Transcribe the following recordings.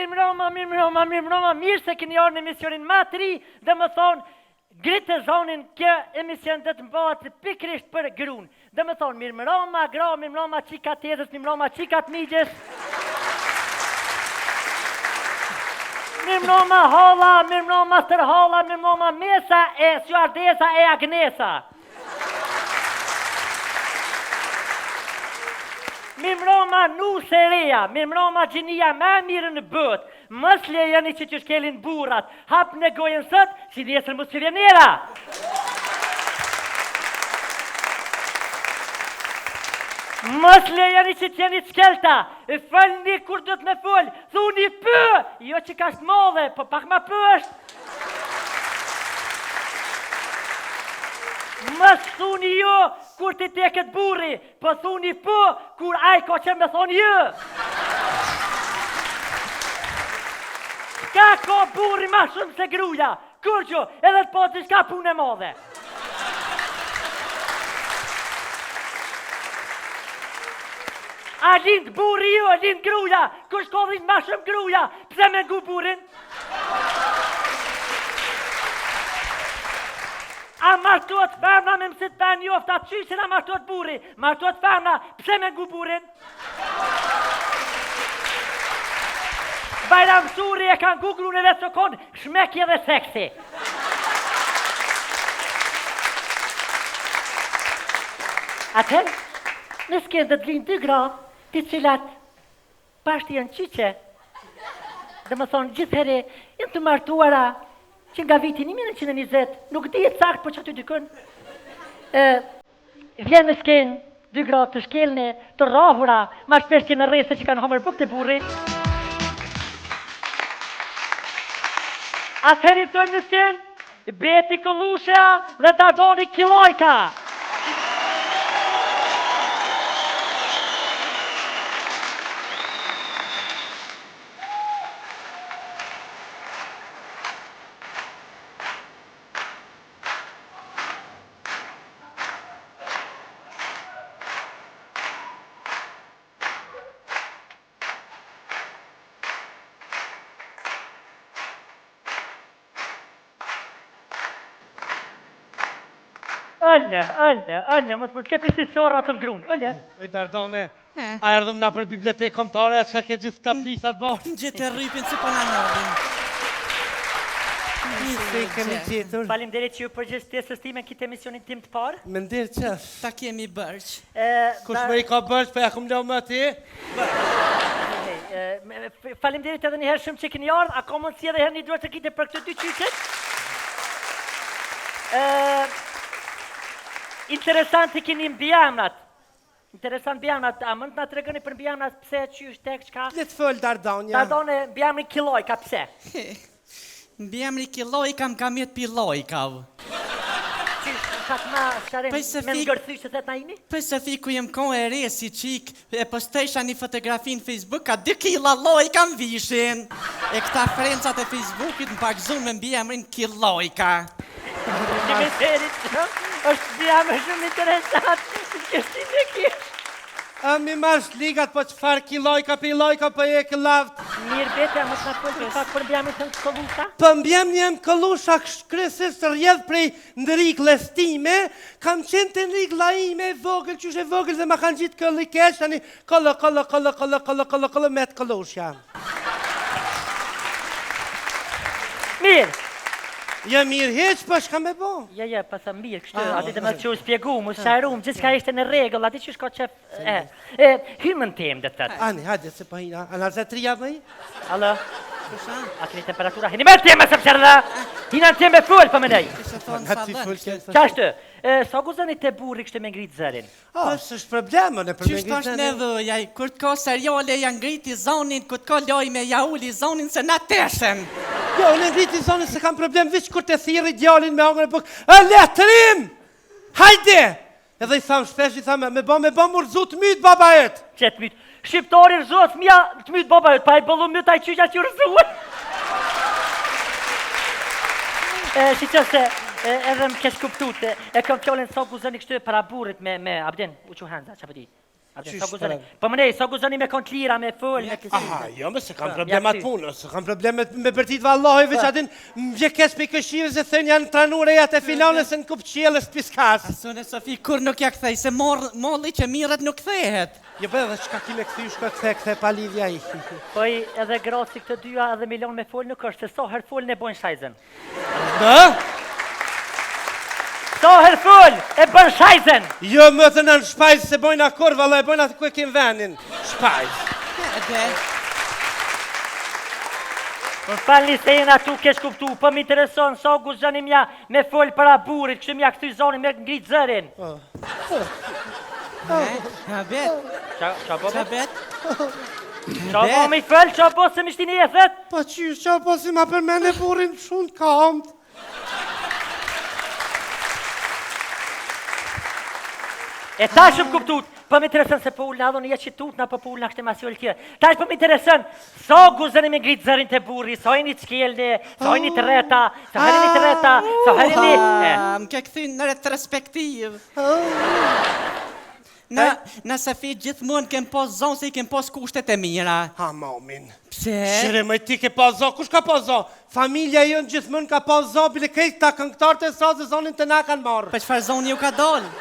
Mirë, mirë se keni orë në emisionin ma të ri, dhe më thonë, gritë e zonin kjo emision dhe të mbohat pikrisht për grunë. Dhe më thonë, mirë gra, mirë qikat tezës, mirë qikat migjes. Mirë holla, mirë tërholla, mirë mesa e stjuardesa e Agnesa. Mirë nuse reja, mirë gjinia me mirë në bët, mës lejeni që që shkelin burat, hap në gojën sët, si nesër mos që vjenera. Mës lejeni që qeni shkelta, e fëllni kur dhët me full, thuni pë, jo që ka shmodhe, po pak ma pë është. Mës thuni jo, kur ti teket burri, po thuni po, kur aj ko që me thonë jë. Ka ko burri ma shumë se gruja, kur që edhe të po të shka punë e modhe. A lind burri ju, a lind gruja, kur shkodhin ma shumë gruja, pse me ngu burin? A martuat femna me mësit për njofta, qyshin a martuat burri? Martuat femna, pse me ngu burin? Bajram Suri e ka ngu grune dhe të konë shmekje dhe seksi. Atër, në s'ken dhe t'linë dy gra, të cilat pashtë janë qyqe. Dhe më thonë, gjithëhere, jenë të martuara, që nga vitin 1920, nuk dihet sakt për që aty dykën, vjen në skenë, dy gra të shkelne, të rahura, ma shpesh që në rese që kanë homër buk të burri. Atëheri të në skenë, Beti Kollushja dhe Dardoni Kilojka. Ëllë, më të përkepi si sora të ngrunë, ëllë. Ej, Dardone, a erdhëm na për bibliotekë kombëtare, a që ke gjithë të plisat bashkë? Gjithë e rripin si po në nërdim. Se kemi gjetur. Faleminderit që ju përgjës tesës time në kitë emisionin tim të parë. Me ndirë qësh. Ta kemi bërq. Kush më i ka bërq, për ja kum leo më ti? Faleminderit edhe një herë shumë që keni ardhë, a ka mundësi edhe herë një duhet të kite për këtë dy qyqet? Interesant të keni mbjamnat. A mund të nga të regëni për mbjamnat pse, qysh, tek, qka? Le të fëll, Dardonja. Dardone, mbjamni Kilojka, pse? Mbjamni Kilojka më kam jetë Pilojka. Qysh, me ngërthy që thet na imi? Për se fi ku jem kohë e re si qik, e postesha një fotografi në Facebook, ka 2 kila lojka më vishin. E këta frencat e Facebookit më pakzun me mbjamrin Kilojka. është bjamë shumë interesant, kështi në kish. A mi marsh ligat, po qëfar Kilojka, Pilojka, po e këllavt. Mirë bete, a më të në pëllë pak për bjamë të në Kollusha? Për mbjem një më Kollusha kërësës të rjedh prej ndërik lestime, kam qenë të ndërik laime, vogël, qyshe vogël, dhe ma kanë gjitë këllë i kesh, tani këllë, me të Kollusha. Mirë. Ja mirë heq, po shka me bo. Ja, pasa mirë, kështu, ati dhe me që u spjegu, mu sharum, gjithë ka ishte në regull, ati që shko qef, hymën tem dhe të tëtë. Ani, hajde, se po hina, anë zetria më i? Alo? A keni temperatura, hini me teme se përshërë, hina në teme full, për me nej. Qashtë, sa guzëni të burri kështë me ngritë zërin? Së është problemën e për me ngritë zërin. Qështë është në dhëjaj, kur të ko seriale janë ngriti zonin, kur të ko loj me jaulli zonin se na teshen. Jo, në ngriti zonin se kam problem, vish kur të thiri djallin me hongër e buk, letrim! Hajde! Edhe i thamë shpesh, i thamë, me bo më rëzu të mytë, baba et. Që të mytë? Shqiptari rëzu të mja të mytë, baba et, pa i bëllu mytë, a i qyqa që rëzu. Si që se, edhe më kesh kuptut, e kam fjallin sa guzëni kështu e para burit me Abdin, u që henza, që pëti? Sa guzoni. Po më nej, sa guzoni me kont lira, me fol, me kësi. Aha, jo, më se kam problemat punës, se kam problemet me bërtit vallahi, veç atin vjekes për këshirë, se thënë janë tranure atë e filanës në kupë qjelës piskas. Sune Sofi, kur nuk ja kthej, se molli që mirët nuk kthehet. Jo, be, dhe qka ki me këthy, shka kthe pa lidhja i. Po i edhe graci këtë dyja edhe milion me fol nuk është, se so her fol në bojnë shajzen. Dhe? So her fol e bën shajzen. Jo, më të në shpajzë se bojnë akor, valla e bojnë atë ku e kem venin. Shpajzë. Më falni se jena tu kesh kuptu, po më intereson sa guzoni mja me fol para burit, kështu mja këthy zoni me ngrit zërin. Ha bet? Qa bo? Qa bet? Qa bo me i fëll, qa bo se mishtini e thet? Pa qysh, qa po si ma përmene burin shumë kamt. E ta shumë kuptut, po më interesën se po ullë në adhon e qitut në po ullë në kështë e masjol tjë. Ta është po më interesën, sa guzëni me ngritë zërin të burri, sa e një të skjelni, sa e një të reta, sa herë një të reta, sa herë një... Më ke këthy në retrospektiv. Na Safi gjithmonë kem pos zonë se i kem pos kushtet e mira. Ha, momin. Pse? Shire, më ti ke pas zonë, kush ka pas zonë? Familja jënë gjithmonë ka pas zonë, bile kejtë ta këngëtarët e srazë zonin të na kanë marrë. Për qëfar zonë ju ka dollë?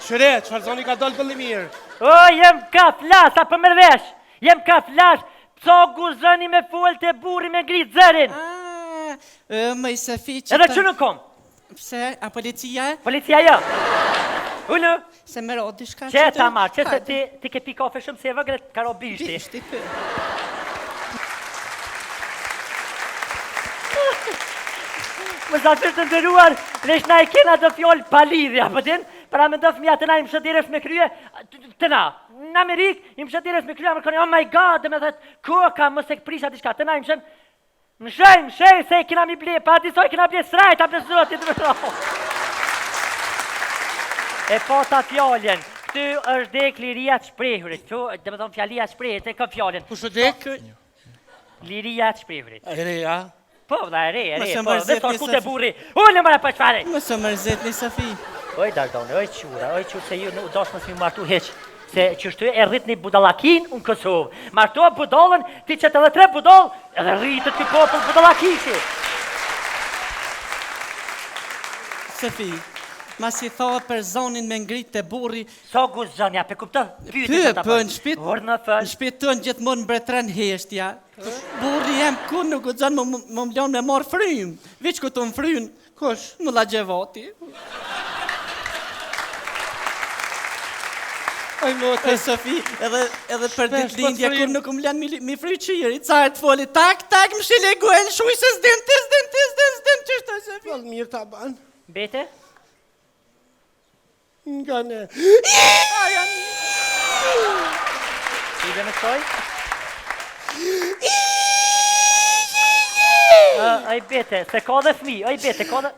Shire, qëfar zoni ka dollë bëlli mirë? O, jem ka flas, a për mërvesh, jem ka flas, sa guzëni me full të burri me ngritë zërin. Më i Safi që... Edhe që nuk kom? Pse? A policia? Policia jo. Unë? Se më ro dishka Që ta marë, që se ti ke pi kafe shumë se e vëgret karo bishti. Bishti për. Më zafir të ndëruar, lesh na i kena do fjollë pa lidhja, pëtin? Pra me do fëmija të na im shëtires me krye, të na, në Amerikë, im shëtires me krye, më kërë, oh my god, dhe me thët, koka, më se këprisha diçka, të na im shën, më shëj, se i kena mi ble, pa disoj kena ble srajt, apë zotit, të më shohë. E po ta fjallën, këtu është dek liria të shprehurit, këtu dhe me thonë fjallia të shprehurit, e ka fjallën. Kush është dek? Liria të shprehurit. E reja? Po, dhe e re, Mos e po, mërzit dhe thonë një ku të Safi. burri, unë mëra për qfare. Më së mërzit një Safi. Oj, Dardone, oj qura, se ju nuk dosh mësë mi martu heq, se që shtu e rrit një budalakin unë Kosovë. Martu budalën, ti që të dhe 3 budal, edhe rritët të popull budalakishi. Safi, mas i thoa për zonin me ngrit të burri, So guzonja, pe kupto? Për në shpit, Orë në në fëll. shpit të në gjithmonë mbretren heshtja. Burri jem kur nuk gëzon më mlon me marë frym. Veç ku të më fryn, kush? Më la gjevati. Aj mote. E Sofi, edhe për Shpesh, ditë lindja po të kur nuk më lën mi fry qiri, carë të foli, tak, më shile guen, shuj se s'den, qështë të Sofi? Val mirë ta ban. Bete? Nga ne. I dhe me shoj? Aj bete, se ka dhe fmi, aj bete, ka dhe...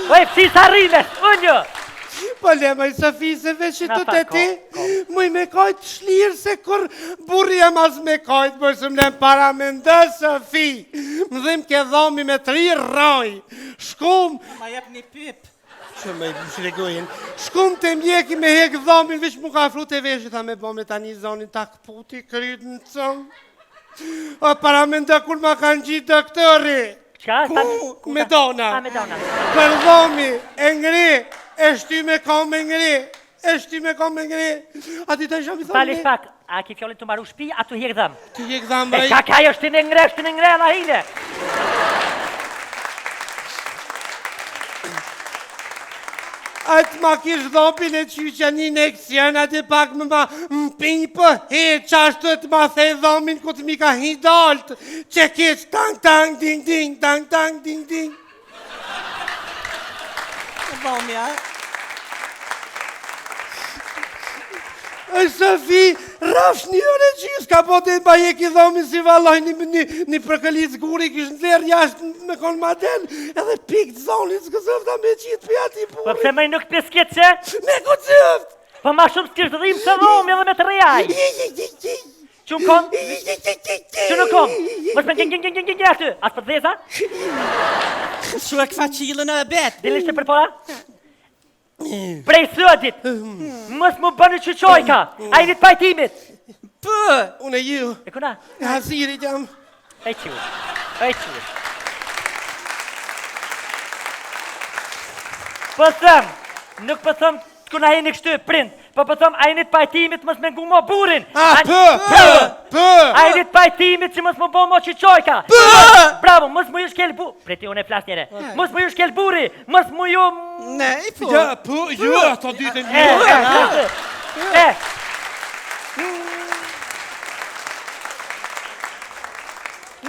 Oj, pësi sa rrimes, unë! Po lema i Safi se veç i Na të fa, të ti, muj me kajt shlirë se kur burri e mas me kajt, bërë më lem para me ndë Safi. Më dhim ke dhomi me 3 raj, shkum, Ma jep një pip. që me i shregojnë, shkum të mjeki me hek dhomin, veç mu ka afru të veshë, tha me bome tani zonin ta këputi, kryt në cëmë. O para me ndë kur ma kanë gjitë doktori, Qa? me dona. Me dona. Për dhomi, e ngri, e shty me kom me ngri, A ti të shumë i thonë Falis pak, a ki fjollin të maru shpi, a tu hek dhëm. Ti hek dhëm, E brej. ka kajo shti në ngre, la hile. Atë ma kish dhopin e qyqja një neksion, atë pak më pinj për he, qashtu të ma thej dhomin ku të mi ka hi dalt, që kish tang tang ding ding, tang tang ding ding. Dhomja. E Sofi, rafsh një ore gjys, ka po të e bajek i dhomin si valoj një përkëlic guri, kish në lërë jashtë me konë madel, edhe pik të zonin, s'kë zëfta me qitë për ati Po buri. pse mëj nuk pesket që? Me ku zëft! Po ma shumë s'kish të dhimë se dhomë edhe me të rejaj. Qunë kom? Që nuk kom? Mos me gjeng aty. As për dheza? Shu e këfa qilën e bet. Dilishte për pora? Prej sëdit, mos mu bënë qëqojka, ajnit pajtimit. Unë e ju. E kuna? E Hazirit jam. E qurë. Po thëm, nuk po thëm të kuna jeni kështu e prind, po thëm ajnit pajtimit mos me ngu mo burin. Ajnit pajtimit që mos mu bo mo qëqojka. Bravo, mos mu ju shkel buri. Preti, unë e flas njere. Mos mu ju shkel buri, mos mu ju... Ne, po. Ja, po, ju, ato ditën ju.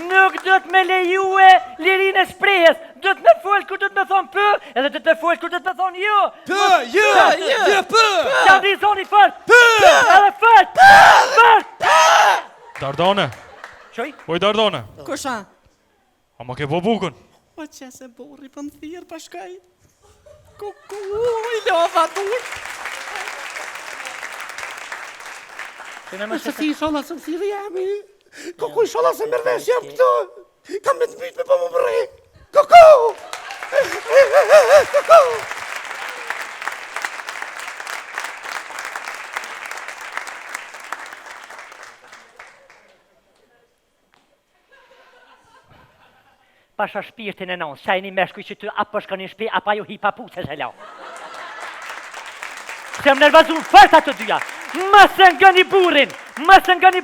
Nuk do të me lejue lirin e shprejes, do të me folë kur do të me thonë pë, edhe do të me folë kur do të me thonë jo. Ju, pë. Qa ndi zoni fort, edhe fort. Dardone, Qoj? oj Dardone, Kusha? a ma ke po bukën? Po që se borri për më thirë pashkaj. Kuku, i lova dur. Nëse ti shola se më thirë jemi. Kuku i shola se mërvesh jam këto. Kam me të mytë me po më mërre. Kuku! Kuku! Pasha shpirtin e non, shajni meshkuj që ty apo shka një shpi, apo ju hipa putë e lau. Se më nervazun fort ato dyja. Mësë nga një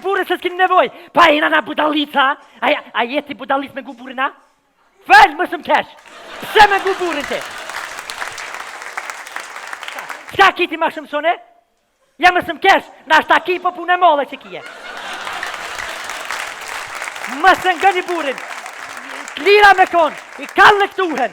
burin, se s'kin nevoj. Pa e na budalica, a jeti budalic me ngu burin, a? Falj, mësë më kesh. Pse me ngu burin ti? Shka kiti ma shumësone? Ja mësë më kesh, na shta ki po punë e molle që kije. Mësë nga një burin. Lira me konë, i kallë në këtuhen,